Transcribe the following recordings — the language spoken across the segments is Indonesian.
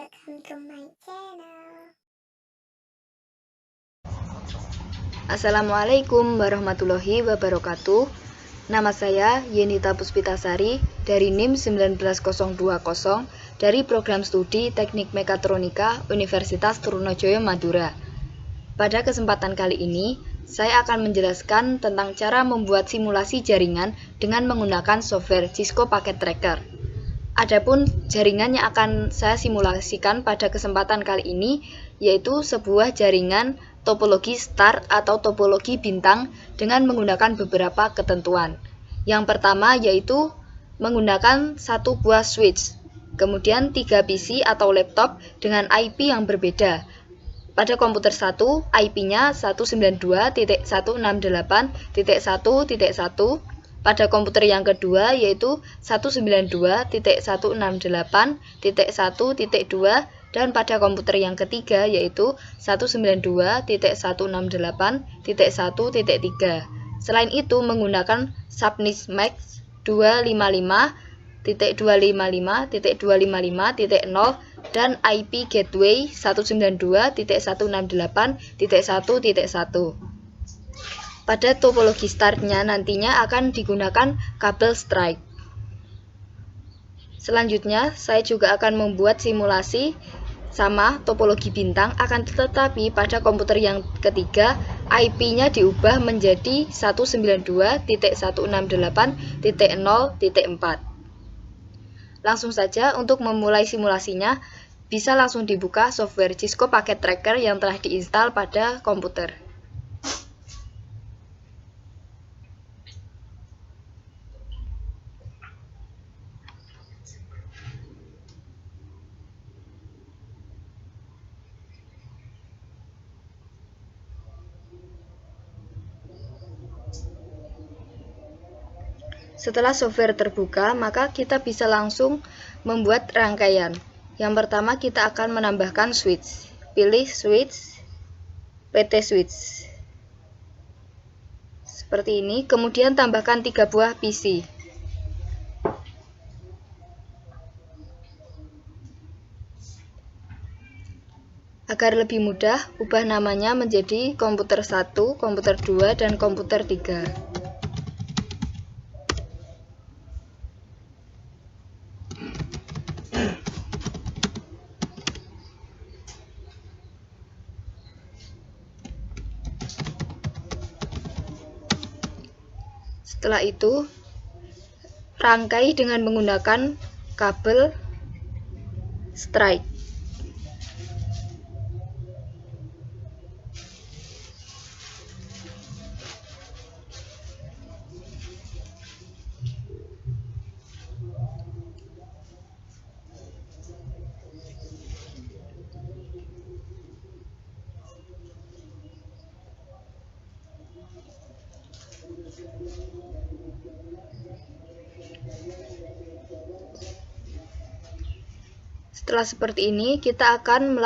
welcome to my channel. Assalamualaikum warahmatullahi wabarakatuh. Nama saya Yenita Puspitasari dari NIM 19020 dari Program Studi Teknik Mekatronika Universitas Trunojoyo Madura. Pada kesempatan kali ini, saya akan menjelaskan tentang cara membuat simulasi jaringan dengan menggunakan software Cisco Packet Tracker. Adapun jaringan yang akan saya simulasikan pada kesempatan kali ini yaitu sebuah jaringan topologi star atau topologi bintang dengan menggunakan beberapa ketentuan. Yang pertama yaitu menggunakan satu buah switch, kemudian 3 PC atau laptop dengan IP yang berbeda. Pada komputer 1, IP-nya 192.168.1.1. Pada komputer yang kedua yaitu 192.168.1.2 dan pada komputer yang ketiga yaitu 192.168.1.3. Selain itu menggunakan subnet max 255.255.255.0 dan IP gateway 192.168.1.1. Pada topologi startnya nantinya akan digunakan kabel strike. Selanjutnya, saya juga akan membuat simulasi sama topologi bintang, akan tetapi pada komputer yang ketiga, IP-nya diubah menjadi 192.168.0.4. Langsung saja untuk memulai simulasinya, bisa langsung dibuka software Cisco Packet Tracker yang telah diinstal pada komputer. Setelah software terbuka, maka kita bisa langsung membuat rangkaian. Yang pertama kita akan menambahkan switch. Pilih switch, PT switch. Seperti ini, kemudian tambahkan 3 buah PC. Agar lebih mudah, ubah namanya menjadi komputer 1, komputer 2, dan komputer 3. Setelah itu, rangkai dengan menggunakan kabel strike. Setelah seperti ini, kita akan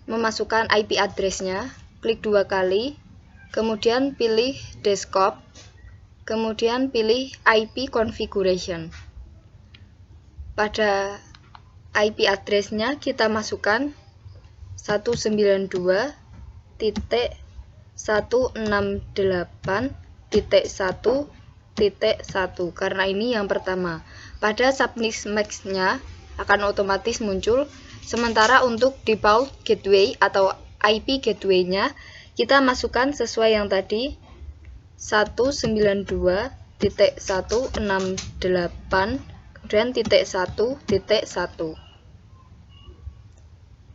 memasukkan IP address-nya. Klik 2 kali, kemudian pilih desktop, kemudian pilih IP configuration. Pada IP address-nya kita masukkan 192.168.1.1 karena ini yang pertama. Pada subnet max-nya akan otomatis muncul. Sementara untuk default gateway atau IP gateway-nya kita masukkan sesuai yang tadi 192.168 kemudian .1.1.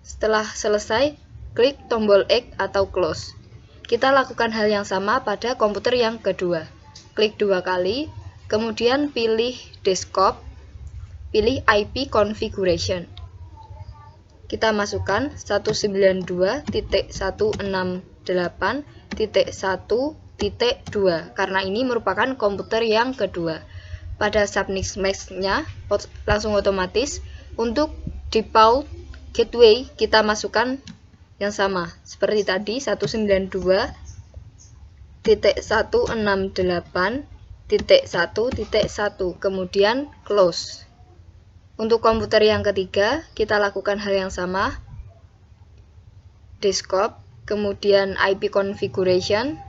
Setelah selesai, klik tombol X atau close. Kita lakukan hal yang sama pada komputer yang kedua. Klik 2 kali, kemudian pilih desktop, pilih IP configuration. Kita masukkan 192.168.1.2 karena ini merupakan komputer yang kedua. Pada subnet max-nya langsung otomatis. Untuk default gateway kita masukkan yang sama seperti tadi 192.168.1.1 kemudian close. Untuk komputer yang ketiga, kita lakukan hal yang sama. Desktop, kemudian IP configuration.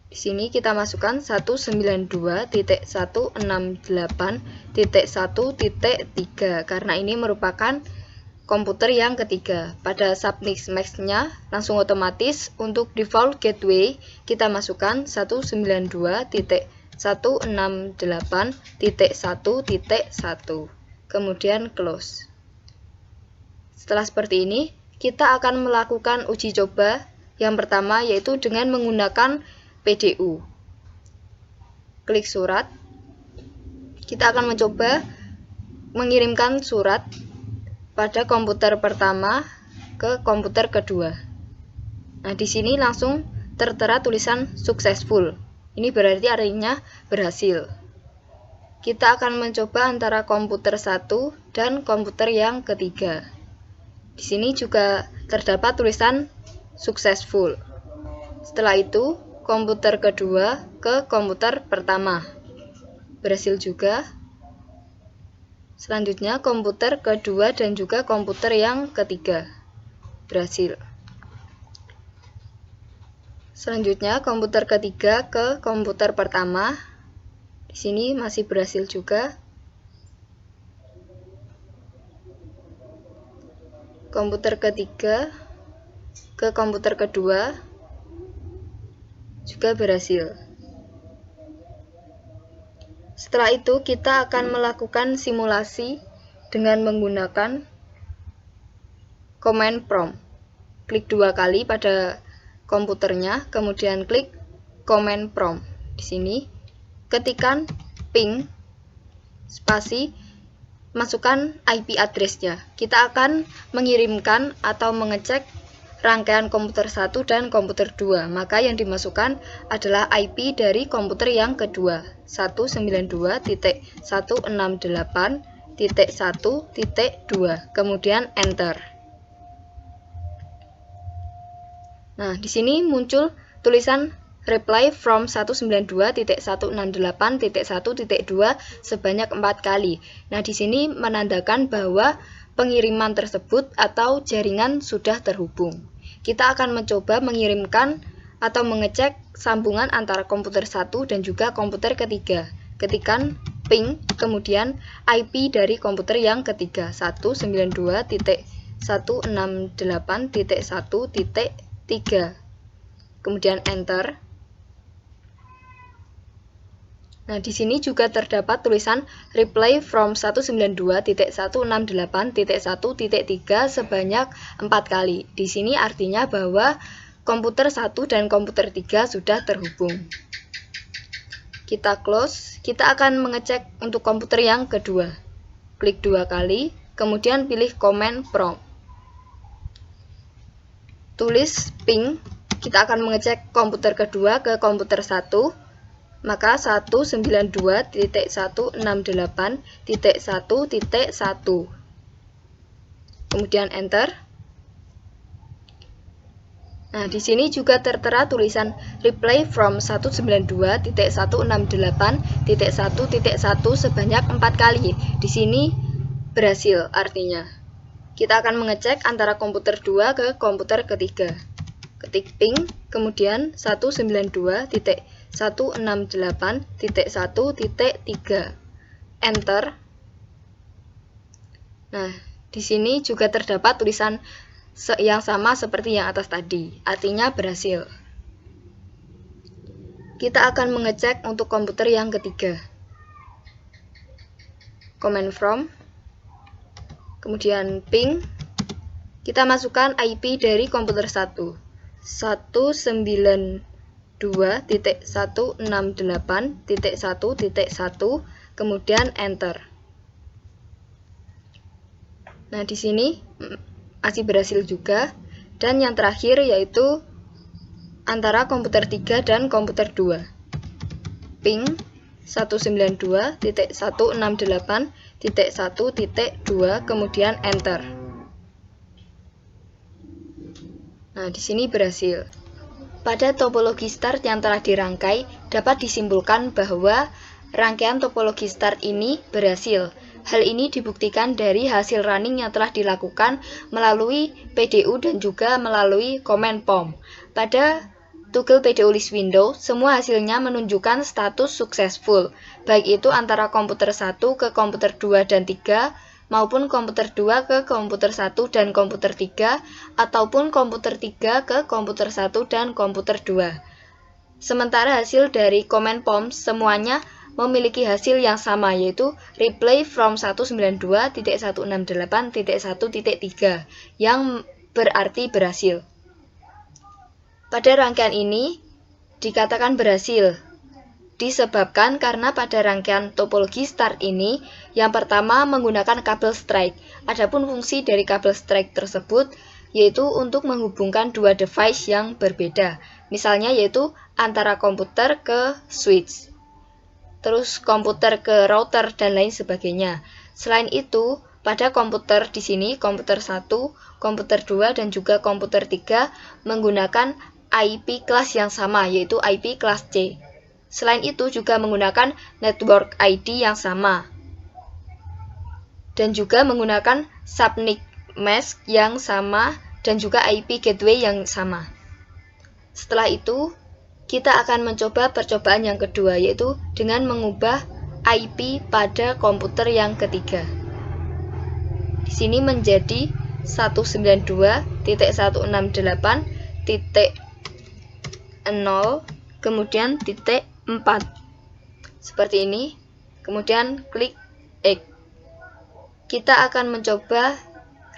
Di sini kita masukkan 192.168.1.3 karena ini merupakan komputer yang ketiga. Pada subnext-nya langsung otomatis untuk default gateway kita masukkan 192.168.1.1. Kemudian close. Setelah seperti ini, kita akan melakukan uji coba yang pertama yaitu dengan menggunakan PDU. Klik surat. Kita akan mencoba mengirimkan surat pada komputer pertama ke komputer kedua. Nah, di sini langsung tertera tulisan successful. Ini berarti artinya berhasil. Kita akan mencoba antara komputer 1 dan komputer yang ketiga. Di sini juga terdapat tulisan successful. Setelah itu, komputer kedua ke komputer pertama. Berhasil juga. Selanjutnya, komputer kedua dan juga komputer yang ketiga. Berhasil. Selanjutnya, komputer ketiga ke komputer pertama. Di sini masih berhasil juga. Komputer ketiga ke komputer kedua juga berhasil. Setelah itu kita akan melakukan simulasi dengan menggunakan command prompt. Klik 2 kali pada komputernya, kemudian klik command prompt. Di sini ketikkan ping spasi masukkan IP address-nya. Kita akan mengirimkan atau mengecek rangkaian komputer 1 dan komputer 2. Maka yang dimasukkan adalah IP dari komputer yang kedua, 192.168.1.2. Kemudian enter. Nah, di sini muncul tulisan reply from 192.168.1.2 sebanyak 4 kali. Nah, di sini menandakan bahwa pengiriman tersebut atau jaringan sudah terhubung. Kita akan mencoba mengirimkan atau mengecek sambungan antara komputer 1 dan juga komputer ketiga. Ketikkan ping, kemudian IP dari komputer yang ketiga, 192.168.1.3. Kemudian enter. Nah, di sini juga terdapat tulisan reply from 192.168.1.3 sebanyak 4 kali. Di sini artinya bahwa komputer 1 dan komputer 3 sudah terhubung. Kita close. Kita akan mengecek untuk komputer yang kedua. Klik 2 kali, kemudian pilih command prompt. Tulis ping. Kita akan mengecek komputer kedua ke komputer 1. Maka 192.168.1.1. Kemudian enter. Nah, di sini juga tertera tulisan reply from 192.168.1.1 sebanyak 4 kali. Di sini berhasil artinya. Kita akan mengecek antara komputer 2 ke komputer ketiga. Ketik ping, kemudian 192.168.1.3. Enter. Nah, di sini juga terdapat tulisan yang sama seperti yang atas tadi, artinya berhasil. Kita akan mengecek untuk komputer yang ketiga. Command from, kemudian ping. Kita masukkan IP dari komputer 1, 192.168.1.1, kemudian enter. Nah, di sini masih berhasil juga. Dan yang terakhir yaitu antara komputer 3 dan komputer 2. Ping 192.168.1.2, kemudian enter. Nah, di sini berhasil. Pada topologi start yang telah dirangkai, dapat disimpulkan bahwa rangkaian topologi start ini berhasil Hal ini dibuktikan dari hasil running yang telah dilakukan melalui PDU dan juga melalui command POM. Pada tugel PDU list window, semua hasilnya menunjukkan status successful, baik itu antara komputer 1 ke komputer 2 dan 3, maupun komputer 2 ke komputer 1 dan komputer 3, ataupun komputer 3 ke komputer 1 dan komputer 2. Sementara hasil dari command POM semuanya memiliki hasil yang sama, yaitu replay from 192.168.1.3 yang berarti berhasil. Pada rangkaian ini dikatakan berhasil disebabkan karena pada rangkaian topologi start ini yang pertama menggunakan kabel strike. Adapun fungsi dari kabel strike tersebut yaitu untuk menghubungkan dua device yang berbeda, misalnya yaitu antara komputer ke switch, terus komputer ke router dan lain sebagainya. Selain itu, pada komputer di sini, komputer 1, komputer 2, dan juga komputer 3 menggunakan IP kelas yang sama, yaitu IP kelas C. Selain itu juga menggunakan network ID yang sama, dan juga menggunakan subnet mask yang sama, dan juga IP gateway yang sama. Setelah itu, kita akan mencoba percobaan yang kedua, yaitu dengan mengubah IP pada komputer yang ketiga. Di sini menjadi 192.168.0, kemudian titik 4. Seperti ini, kemudian klik X. Kita akan mencoba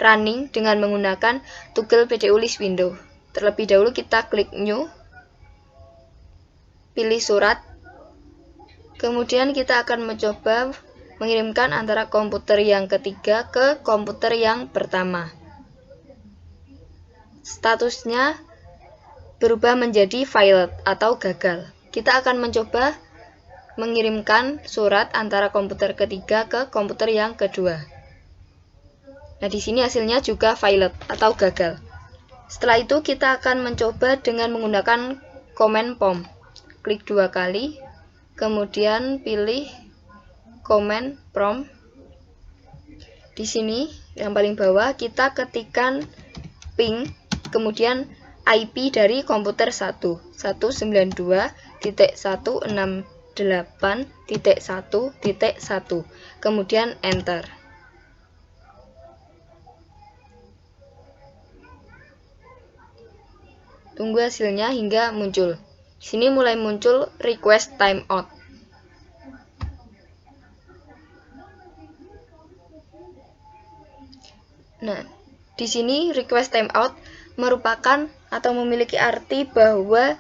running dengan menggunakan tugel PDU list window. Terlebih dahulu kita klik New, pilih surat, kemudian kita akan mencoba mengirimkan antara komputer yang ketiga ke komputer yang pertama. Statusnya berubah menjadi failed atau gagal. Kita akan mencoba mengirimkan surat antara komputer ketiga ke komputer yang kedua. Nah, di sini hasilnya juga failed atau gagal. Setelah itu kita akan mencoba dengan menggunakan command POM. Klik 2 kali, kemudian pilih command prompt. Di sini yang paling bawah kita ketikkan ping, kemudian IP dari komputer 1, 192.168.1.1, kemudian enter. Tunggu hasilnya hingga muncul. Di sini mulai muncul request timeout. Nah, di sini request timeout merupakan atau memiliki arti bahwa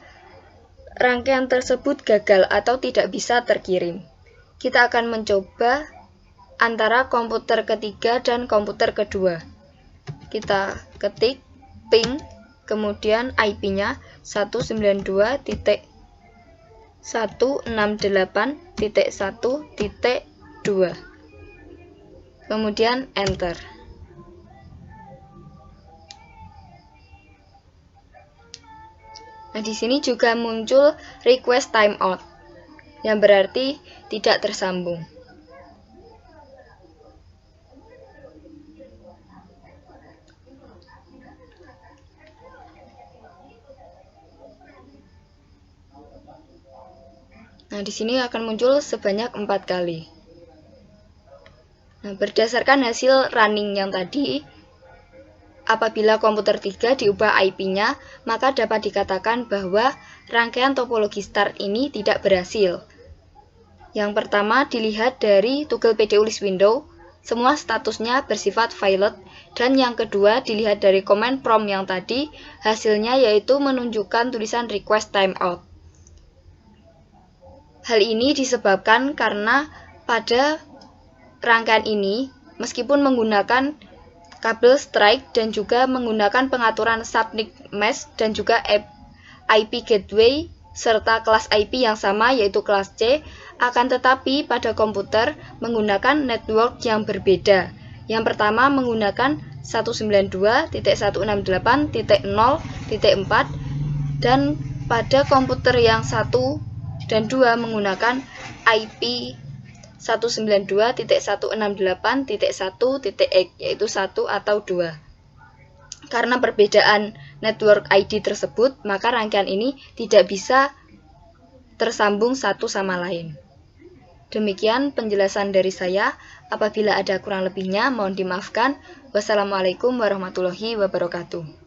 rangkaian tersebut gagal atau tidak bisa terkirim. Kita akan mencoba antara komputer ketiga dan komputer kedua. Kita ketik ping, kemudian IP-nya 192.168.1.2, kemudian enter. Nah, di sini juga muncul request timeout, yang berarti tidak tersambung. Nah, di sini akan muncul sebanyak 4 kali. Nah, berdasarkan hasil running yang tadi, apabila komputer 3 diubah IP-nya, maka dapat dikatakan bahwa rangkaian topologi start ini tidak berhasil. Yang pertama dilihat dari tugel PDU list window, semua statusnya bersifat failed, dan yang kedua dilihat dari command prompt yang tadi, hasilnya yaitu menunjukkan tulisan request timeout. Hal ini disebabkan karena pada rangkaian ini, meskipun menggunakan kabel strike dan juga menggunakan pengaturan subnet mask dan juga IP gateway serta kelas IP yang sama yaitu kelas C, akan tetapi pada komputer menggunakan network yang berbeda. Yang pertama menggunakan 192.168.0.4 dan pada komputer yang 1 dan 2 menggunakan IP 192.168.1.x, yaitu 1 atau 2. Karena perbedaan network ID tersebut, maka rangkaian ini tidak bisa tersambung satu sama lain. Demikian penjelasan dari saya. Apabila ada kurang lebihnya, mohon dimaafkan. Wassalamualaikum warahmatullahi wabarakatuh.